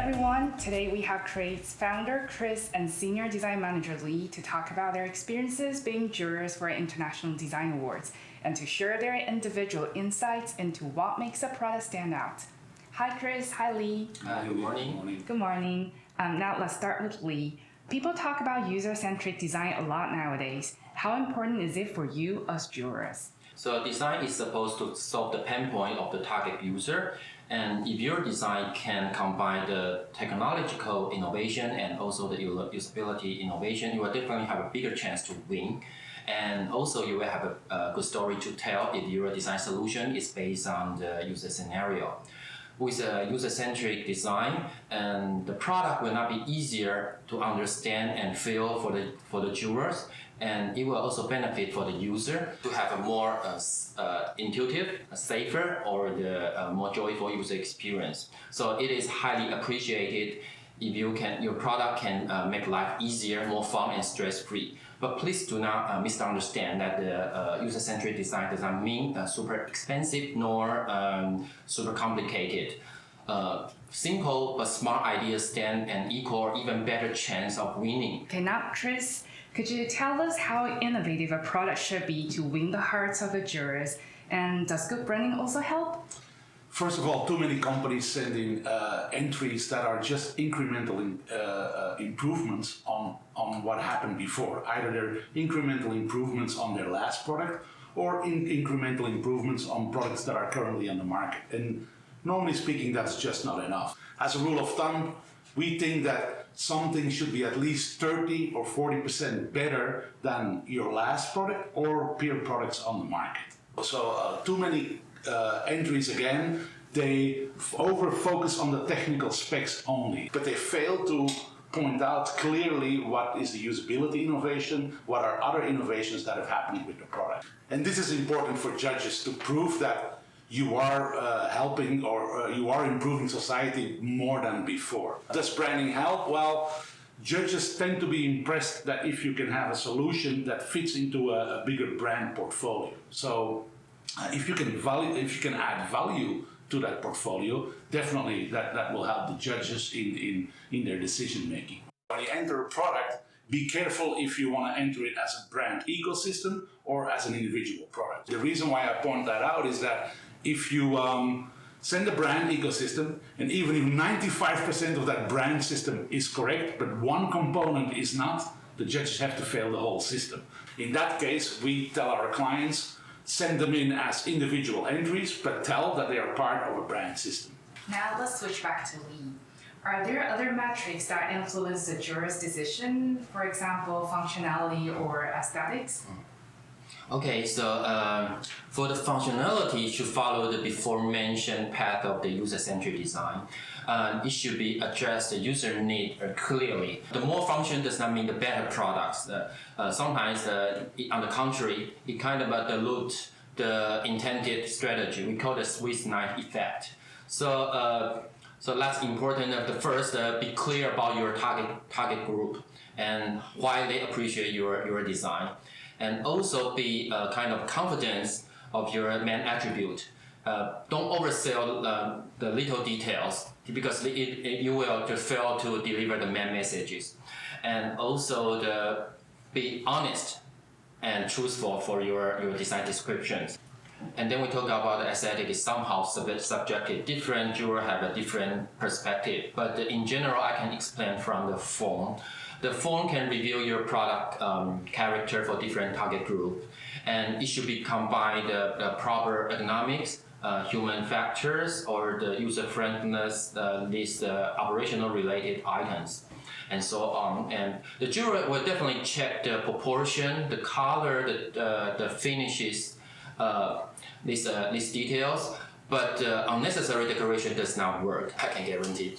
everyone. Today we have Create's founder, Kris, and Senior Design Manager Lee to talk about their experiences being jurors for International Design Awards and to share their individual insights into what makes a product stand out. Hi, Kris. Hi, Lee. Good morning. Good morning. Now let's start with Lee. People talk about user-centric design a lot nowadays. How important is it for you as jurors? So design is supposed to solve the pain point of the target user. And if your design can combine the technological innovation and also the usability innovation, you will definitely have a bigger chance to win. And also you will have a good story to tell if your design solution is based on the user scenario. With a user-centric design, and the product will not be easier to understand and feel for the jurors, and it will also benefit for the user to have a more intuitive, safer, or the more joyful user experience. So it is highly appreciated if your product can make life easier, more fun, and stress-free. But please do not misunderstand that the user-centric design does not mean super expensive nor super complicated. Simple but smart ideas stand an equal or even better chance of winning. Okay, now Kris, could you tell us how innovative a product should be to win the hearts of the jurors? And does good branding also help? First of all, too many companies send in entries that are just incremental improvements on what happened before. Either they're incremental improvements on their last product or incremental improvements on products that are currently on the market. And normally speaking, that's just not enough. As a rule of thumb, we think that something should be at least 30 or 40% better than your last product or peer products on the market. So too many entries again, they over-focus on the technical specs only, but they fail to point out clearly what is the usability innovation, what are other innovations that have happened with the product. And this is important for judges to prove that you are helping or you are improving society more than before. Does branding help? Well, judges tend to be impressed that if you can have a solution that fits into a bigger brand portfolio. So if you can add value to that portfolio, definitely that will help the judges in their decision making. When you enter a product, be careful if you want to enter it as a brand ecosystem or as an individual product. The reason why I point that out is that if you send a brand ecosystem, and even if 95% of that brand system is correct, but one component is not, the judges have to fail the whole system. In that case, we tell our clients, send them in as individual entries, but tell that they are part of a brand system. Now let's switch back to Lee. Are there other metrics that influence the juror's decision, for example, functionality or aesthetics? Okay, so for the functionality, it should follow the before-mentioned path of the user-centric design. It should be addressed the user need clearly. The more function does not mean the better products. Sometimes, on the contrary, it kind of dilutes the intended strategy. We call the Swiss knife effect. So that's important. The first, be clear about your target group and why they appreciate your design. And also be kind of confidence of your main attribute. Don't oversell the little details because you will just fail to deliver the main messages. And also be honest and truthful for your design descriptions. And then we talk about the aesthetic is somehow subjective. Different jurors have a different perspective. But in general, I can explain from the form. The form can reveal your product character for different target group, and it should be combined the proper ergonomics, human factors, or the user friendliness, these operational related items, and so on. And the juror will definitely check the proportion, the color, the finishes, these details. But unnecessary decoration does not work. I can guarantee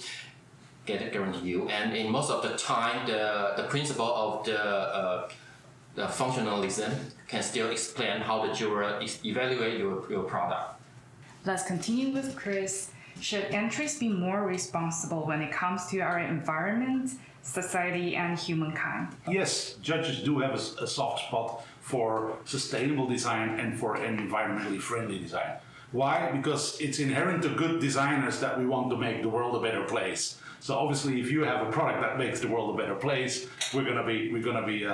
you. And in most of the time, the principle of the functionalism can still explain how the juror evaluate your product. Let's continue with Kris. Should entries be more responsible when it comes to our environment, society, and humankind? Yes, judges do have a soft spot for sustainable design and for environmentally friendly design. Why? Because it's inherent to good designers that we want to make the world a better place. So obviously, if you have a product that makes the world a better place, we're gonna be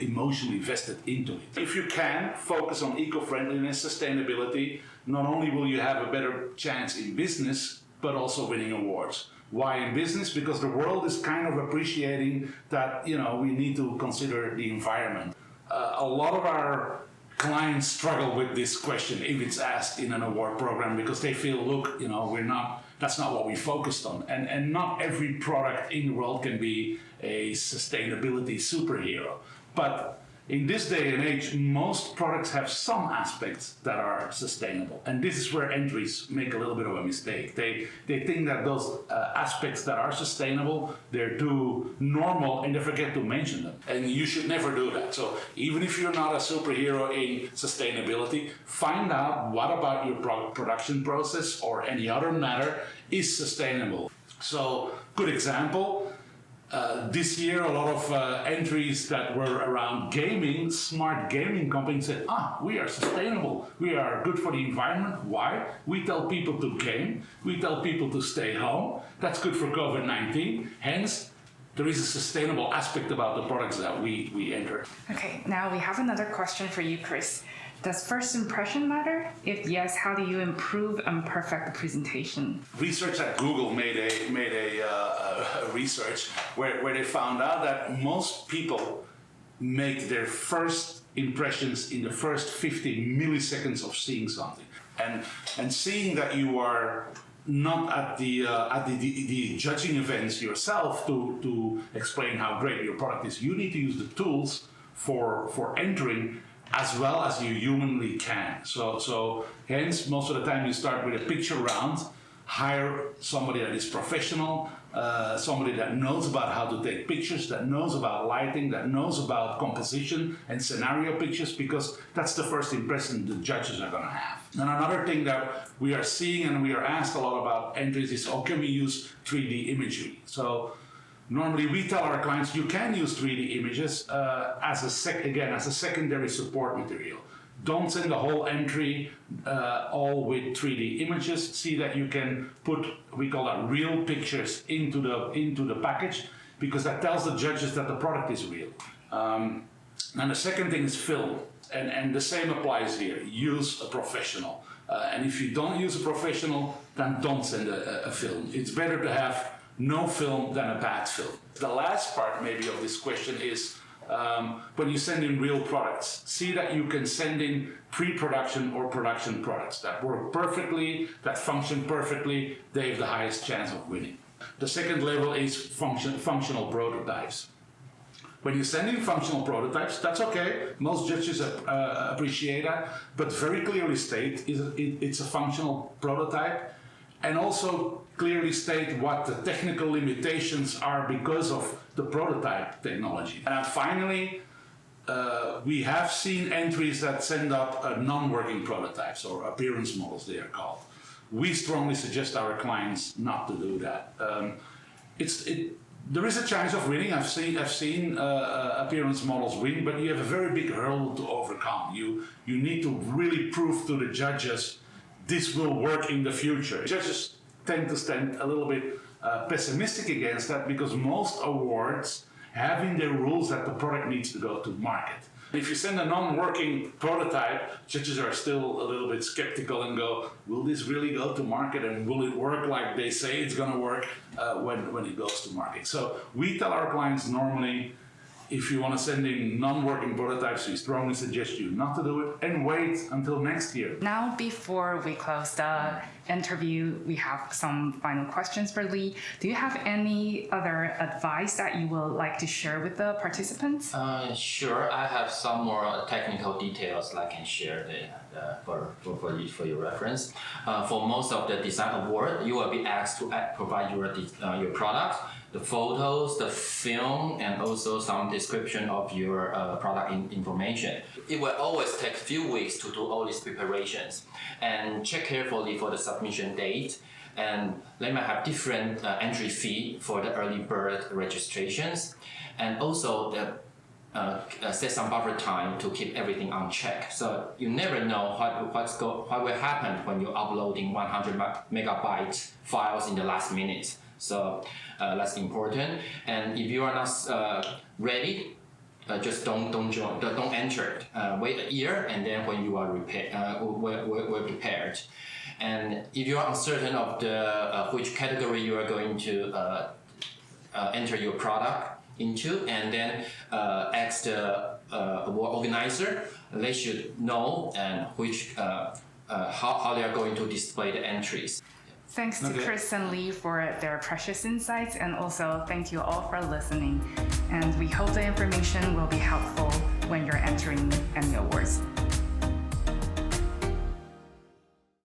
emotionally vested into it. If you can focus on eco-friendliness, sustainability, not only will you have a better chance in business, but also winning awards. Why in business? Because the world is kind of appreciating that, you know, we need to consider the environment. A lot of our clients struggle with this question if it's asked in an award program, because they feel, look, you know, that's not what we focused on. And not every product in the world can be a sustainability superhero. But in this day and age, most products have some aspects that are sustainable. And this is where entries make a little bit of a mistake. They think that those aspects that are sustainable, they're too normal, and they forget to mention them. And you should never do that. So even if you're not a superhero in sustainability, find out what about your production process or any other matter is sustainable. So, good example. This year, a lot of entries that were around gaming, smart gaming companies said, we are sustainable, we are good for the environment. Why? We tell people to game, we tell people to stay home. That's good for COVID-19. Hence, there is a sustainable aspect about the products that we enter. Okay, now we have another question for you, Kris. Does first impression matter? If yes, how do you improve and perfect the presentation? Research at Google made a research where they found out that most people make their first impressions in the first 50 milliseconds of seeing something, and seeing that you are not at the judging events yourself to explain how great your product is. You need to use the tools for entering as well as you humanly can. So hence, most of the time you start with a picture round, hire somebody that is professional, somebody that knows about how to take pictures, that knows about lighting, that knows about composition and scenario pictures, because that's the first impression the judges are gonna have. And another thing that we are seeing, and we are asked a lot about entries, is, can we use 3D imagery? So normally we tell our clients, you can use 3D images as a secondary support material. Don't send the whole entry all with 3D images. See that you can put, we call that, real pictures into the package, because that tells the judges that the product is real. And the second thing is film, and the same applies here. Use a professional. And if you don't use a professional, then don't send a film. It's better to have no film than a bad film. The last part maybe of this question is, when you send in real products, see that you can send in pre-production or production products that work perfectly, that function perfectly. They have the highest chance of winning. The second level is functional prototypes. When you send in functional prototypes, that's okay. Most judges appreciate that, but very clearly state it's a functional prototype, and also clearly state what the technical limitations are because of the prototype technology. And finally, we have seen entries that send up non-working prototypes, or appearance models they are called. We strongly suggest our clients not to do that. There is a chance of winning. I've seen appearance models win, but you have a very big hurdle to overcome. You need to really prove to the judges this will work in the future. Judges tend to stand a little bit pessimistic against that, because most awards have in their rules that the product needs to go to market. If you send a non-working prototype, judges are still a little bit skeptical and go, will this really go to market, and will it work like they say it's going to work when it goes to market? So we tell our clients normally, if you want to send in non-working prototypes, we strongly suggest you not to do it and wait until next year. Now, before we close the interview, we have some final questions for Lee. Do you have any other advice that you would like to share with the participants? Sure, I have some more technical details that I can share for your reference. For most of the design award, you will be asked to provide your product, the photos, the film, and also some description of your product information. It will always take a few weeks to do all these preparations, and check carefully for the submission date. And they might have different entry fee for the early bird registrations, and also set some buffer time to keep everything on check. So you never know what will happen when you're uploading 100 megabyte files in the last minute. So that's important. And if you are not ready, just don't enter it. Wait a year, and then when you are prepared. And if you are uncertain of the which category you are going to enter your product into, and then ask the award organizer, they should know and which how they are going to display the entries. Thanks to Kris and Lee for their precious insights, and also thank you all for listening. And we hope the information will be helpful when you're entering any awards.